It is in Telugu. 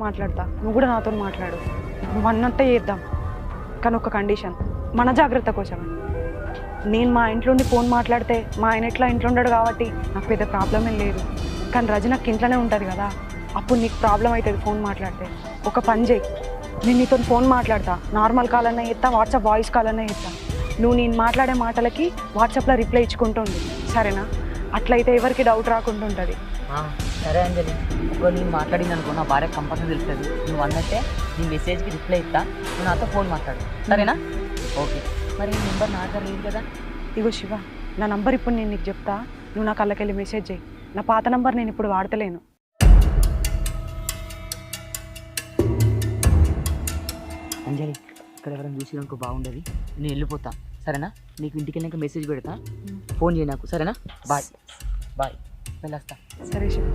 మాట్లాడతా, నువ్వు కూడా నాతో మాట్లాడు. నువ్వు అన్నట్టే చేద్దాం, కానీ ఒక కండిషన్, మన జాగ్రత్త కోసమే. నేను మా ఇంట్లో ఉండి ఫోన్ మాట్లాడితే మా ఆయన ఎట్లా ఇంట్లో ఉండడు కాబట్టి నాకు పెద్ద ప్రాబ్లం ఏం లేదు. కానీ రజ నాకు ఇంట్లోనే ఉంటుంది కదా, అప్పుడు నీకు ప్రాబ్లం అవుతుంది ఫోన్ మాట్లాడితే. ఒక పని చేయి, నేను నీతో ఫోన్ మాట్లాడతా, నార్మల్ కాల్ అన్నా చేస్తా, వాట్సాప్ వాయిస్ కాల్ అన్నా చేస్తా. నువ్వు నేను మాట్లాడే మాటలకి వాట్సాప్లో రిప్లై ఇచ్చుకుంటుంది, సరేనా? అట్లయితే ఎవరికి డౌట్ రాకుండా ఉంటుంది. సరే అంజలి, ఇప్పుడు నేను మాట్లాడింది అనుకో నా భార్య కంపల్సరీ తెలుస్తుంది. నువ్వు అన్నట్టే నీ మెసేజ్కి రిప్లై ఇస్తా, నువ్వు నాతో ఫోన్ మాట్లాడు, సరేనా? ఓకే. మరి ఈ నెంబర్ నా దగ్గర లేదు కదా? ఇగో శివ, నా నంబర్ ఇప్పుడు నేను నీకు చెప్తా, నువ్వు నాకు అల్లకెళ్ళి మెసేజ్ చేయి. నా పాత నంబర్ నేను ఇప్పుడు వాడతలేను. అంజలి, ఇక్కడ ఎవరైనా చూసినాక బాగుండదు, నేను వెళ్ళిపోతా, సరేనా? నీకు ఇంటికి వెళ్ళాక మెసేజ్ పెడతా, ఫోన్ చేయి నాకు, సరేనా? బాయ్ బాయ్, వెళ్ళొస్తా. సరే శివ.